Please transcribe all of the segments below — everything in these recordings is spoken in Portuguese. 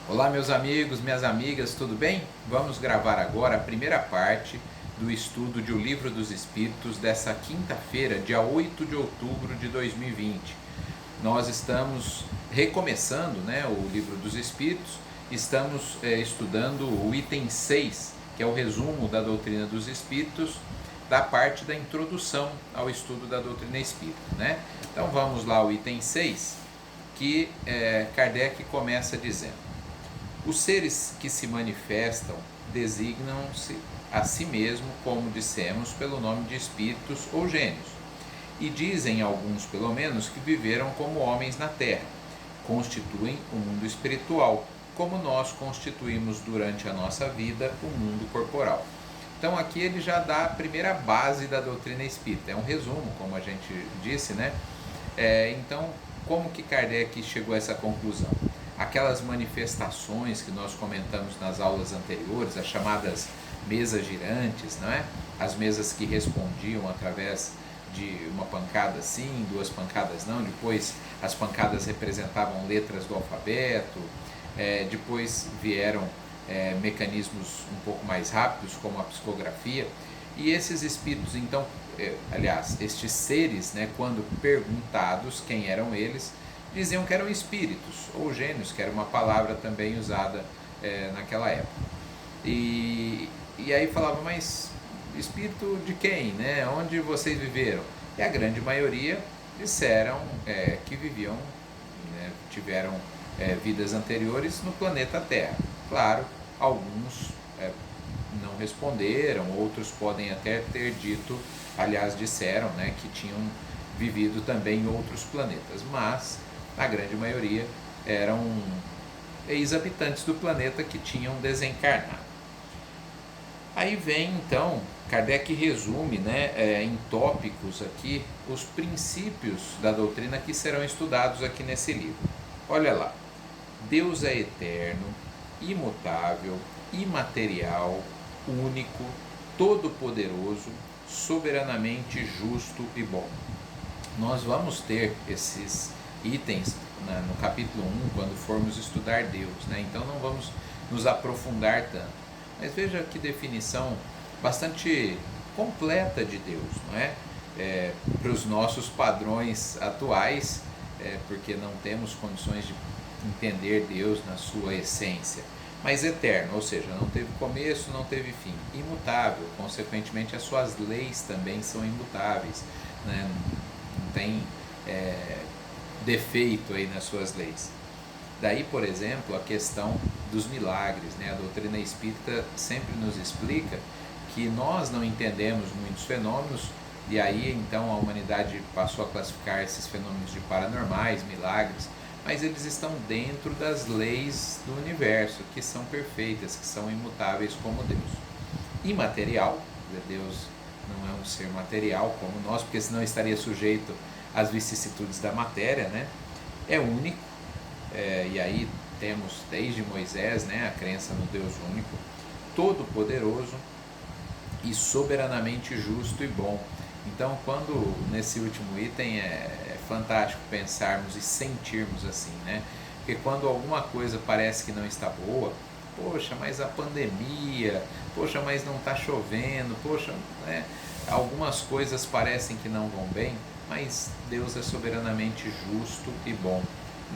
Olá, meus amigos, minhas amigas, tudo bem? Vamos gravar agora a primeira parte do estudo de O Livro dos Espíritos dessa quinta-feira, dia 8 de outubro de 2020. Nós estamos recomeçando, o Livro dos Espíritos, estamos estudando o item 6, que é o resumo da doutrina dos Espíritos, da parte da introdução ao estudo da doutrina espírita, né? Então vamos lá ao item 6, que Kardec começa dizendo: os seres que se manifestam designam-se a si mesmo, como dissemos, pelo nome de espíritos ou gênios, e dizem alguns, pelo menos, que viveram como homens na terra, constituem o mundo espiritual, como nós constituímos durante a nossa vida o mundo corporal. Então aqui ele já dá a primeira base da doutrina espírita, é um resumo, como a gente disse, né? Então, como que Kardec chegou a essa conclusão? Aquelas manifestações que nós comentamos nas aulas anteriores, as chamadas mesas girantes, não é? As mesas que respondiam através de uma pancada sim, duas pancadas não, depois as pancadas representavam letras do alfabeto, depois vieram mecanismos um pouco mais rápidos, como a psicografia, e esses espíritos, então, estes seres, quando perguntados quem eram eles, diziam que eram espíritos, ou gênios, que era uma palavra também usada naquela época. E aí falava, mas espírito de quem, né? Onde vocês viveram? E a grande maioria disseram que viviam, tiveram vidas anteriores no planeta Terra. Claro, alguns não responderam, outros podem até ter dito, aliás disseram, que tinham vivido também em outros planetas, mas a grande maioria eram ex-habitantes do planeta que tinham desencarnado. Aí vem então, Kardec resume em tópicos aqui os princípios da doutrina que serão estudados aqui nesse livro. Olha lá: Deus é eterno, imutável, imaterial, único, todo-poderoso, soberanamente justo e bom. Nós vamos ter esses itens no capítulo 1, quando formos estudar Deus, então não vamos nos aprofundar tanto. Mas veja que definição bastante completa de Deus, não é? Para os nossos padrões atuais, porque não temos condições de entender Deus na sua essência, mas eterno, ou seja, não teve começo, não teve fim, imutável, consequentemente as suas leis também são imutáveis, não tem defeito aí nas suas leis. Daí, por exemplo, a questão dos milagres, a doutrina espírita sempre nos explica que nós não entendemos muitos fenômenos, e aí então a humanidade passou a classificar esses fenômenos de paranormais, milagres, mas eles estão dentro das leis do universo, que são perfeitas, que são imutáveis como Deus. Imaterial, Deus não é um ser material como nós, porque senão estaria sujeito às vicissitudes da matéria, é único, e aí temos desde Moisés a crença no Deus único, todo-poderoso e soberanamente justo e bom. Então, quando nesse último item é fantástico pensarmos e sentirmos assim, porque quando alguma coisa parece que não está boa, poxa, mas a pandemia, poxa, mas não está chovendo, poxa, algumas coisas parecem que não vão bem, mas Deus é soberanamente justo e bom.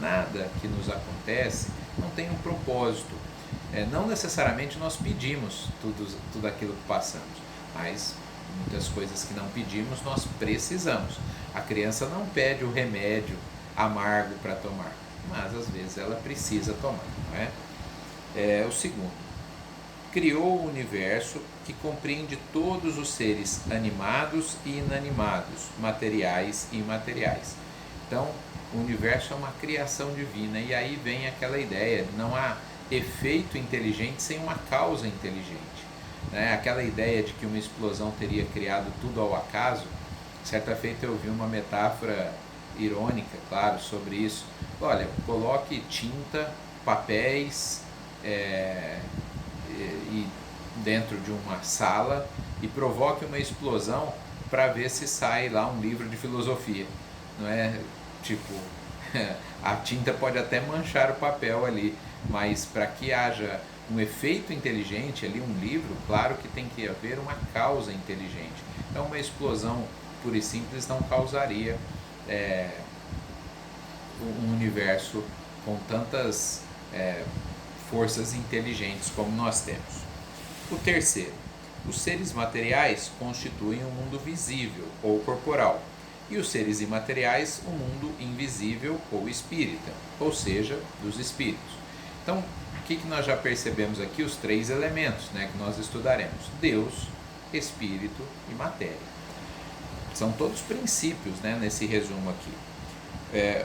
Nada que nos acontece não tem um propósito. Não necessariamente nós pedimos tudo aquilo que passamos, mas muitas coisas que não pedimos nós precisamos. A criança não pede o remédio amargo para tomar, mas às vezes ela precisa tomar, o segundo: criou o universo que compreende todos os seres animados e inanimados, materiais e imateriais. Então, o universo é uma criação divina, e aí vem aquela ideia de não há efeito inteligente sem uma causa inteligente. Aquela ideia de que uma explosão teria criado tudo ao acaso. Certa feita eu vi uma metáfora irônica, claro, sobre isso. Olha, coloque tinta, papéis e dentro de uma sala e provoque uma explosão para ver se sai lá um livro de filosofia. Não é tipo A tinta pode até manchar o papel ali, mas para que haja um efeito inteligente ali, um livro, claro que tem que haver uma causa inteligente. Então uma explosão pura e simples não causaria um universo com tantas forças inteligentes como nós temos. O terceiro, os seres materiais constituem um mundo visível ou corporal, e os seres imateriais um mundo invisível ou espírita, ou seja, dos espíritos. Então, o que nós já percebemos aqui? Os três elementos, né, que nós estudaremos: Deus, Espírito e Matéria. São todos princípios, né, nesse resumo aqui.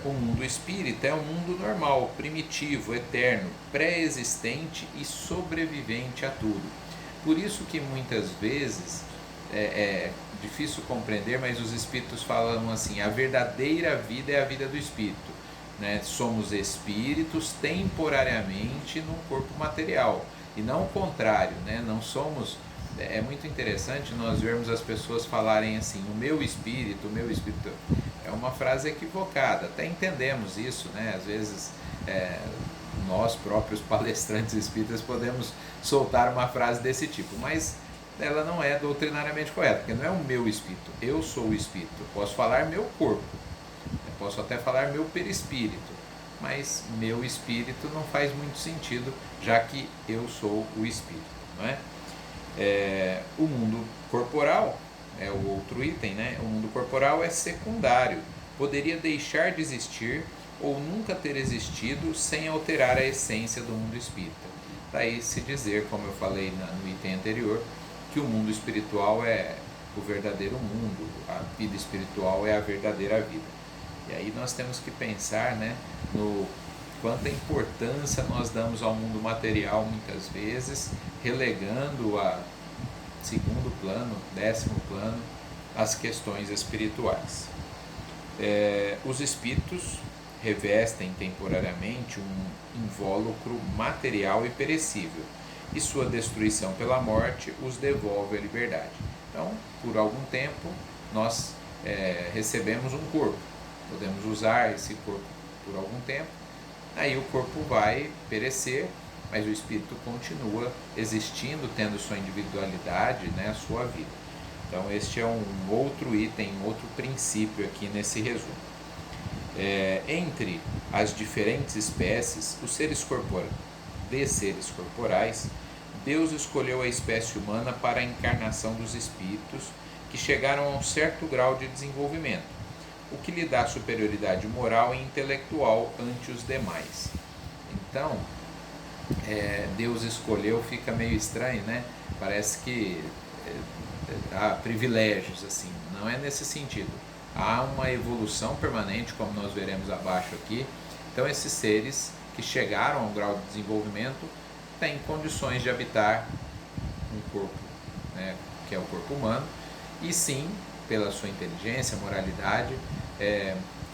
O mundo espírita é um mundo normal, primitivo, eterno, pré-existente e sobrevivente a tudo. Por isso que muitas vezes é difícil compreender, mas os espíritos falam assim: a verdadeira vida é a vida do espírito, né? Somos espíritos temporariamente num corpo material, e não o contrário, né? Não somos... É muito interessante nós vermos as pessoas falarem assim: o meu espírito, o meu espírito. É uma frase equivocada, até entendemos isso, né? Às vezes nós próprios palestrantes espíritas podemos soltar uma frase desse tipo, mas ela não é doutrinariamente correta, porque não é o meu espírito, eu sou o espírito. Eu posso falar meu corpo, eu posso até falar meu perispírito, mas meu espírito não faz muito sentido, já que eu sou o espírito, não é? O mundo corporal é o outro item, né? O mundo corporal é secundário, poderia deixar de existir ou nunca ter existido sem alterar a essência do mundo espírita. Daí se dizer, como eu falei no item anterior, que o mundo espiritual é o verdadeiro mundo, a vida espiritual é a verdadeira vida. E aí nós temos que pensar, né, no quanta importância nós damos ao mundo material muitas vezes, relegando a segundo plano, 10º plano, as questões espirituais. Os espíritos revestem temporariamente um invólucro material e perecível, e sua destruição pela morte os devolve à liberdade. Então, por algum tempo, nós recebemos um corpo, podemos usar esse corpo por algum tempo, aí o corpo vai perecer, mas o espírito continua existindo, tendo sua individualidade, né, a sua vida. Então este é um outro item, um outro princípio aqui nesse resumo. Entre as diferentes espécies, de seres corporais, Deus escolheu a espécie humana para a encarnação dos espíritos que chegaram a um certo grau de desenvolvimento, o que lhe dá superioridade moral e intelectual ante os demais. Então, Deus escolheu, fica meio estranho, né? Parece que há privilégios, assim. Não é nesse sentido. Há uma evolução permanente, como nós veremos abaixo aqui. Então esses seres que chegaram a um grau de desenvolvimento têm condições de habitar um corpo, né, que é o corpo humano, e sim, pela sua inteligência, moralidade,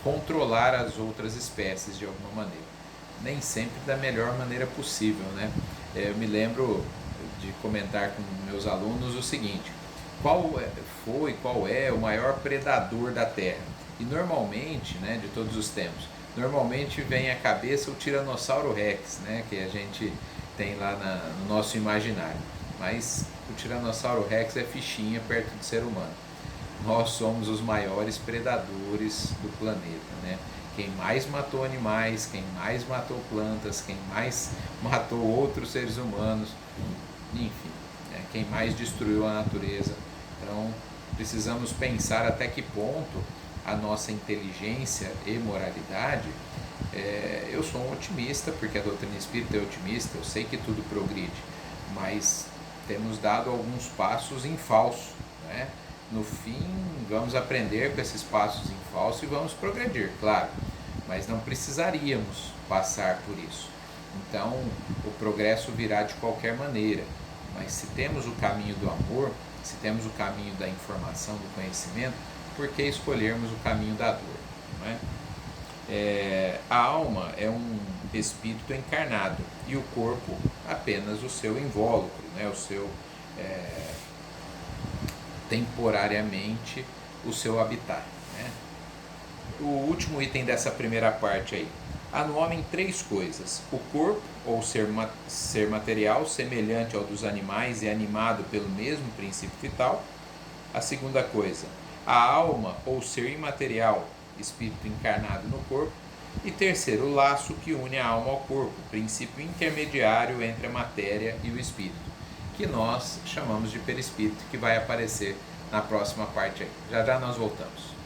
controlar as outras espécies de alguma maneira. Nem sempre da melhor maneira possível, né? Eu me lembro de comentar com meus alunos o seguinte: qual é o maior predador da Terra? E normalmente, né, de todos os tempos, normalmente vem à cabeça o Tiranossauro Rex, né, que a gente tem lá no nosso imaginário. Mas o Tiranossauro Rex é fichinha perto do ser humano. Nós somos os maiores predadores do planeta, né? Quem mais matou animais, quem mais matou plantas, quem mais matou outros seres humanos, enfim, né? Quem mais destruiu a natureza. Então, precisamos pensar até que ponto a nossa inteligência e moralidade... eu sou um otimista, porque a doutrina espírita é otimista, eu sei que tudo progride, mas temos dado alguns passos em falso, né? No fim, vamos aprender com esses passos em falso e vamos progredir, claro, mas não precisaríamos passar por isso. Então, o progresso virá de qualquer maneira, mas se temos o caminho do amor, se temos o caminho da informação, do conhecimento, por que escolhermos o caminho da dor? Não é? A alma é um espírito encarnado e o corpo apenas o seu invólucro, né? O seu... temporariamente o seu habitat, né? o último item dessa primeira parte aí. Há no homem três coisas: o corpo, ou ser material, semelhante ao dos animais e animado pelo mesmo princípio vital. A segunda coisa, a alma, ou ser imaterial, espírito encarnado no corpo. E terceiro, o laço que une a alma ao corpo, princípio intermediário entre a matéria e o espírito, que nós chamamos de perispírito, que vai aparecer na próxima parte aí. Já já nós voltamos.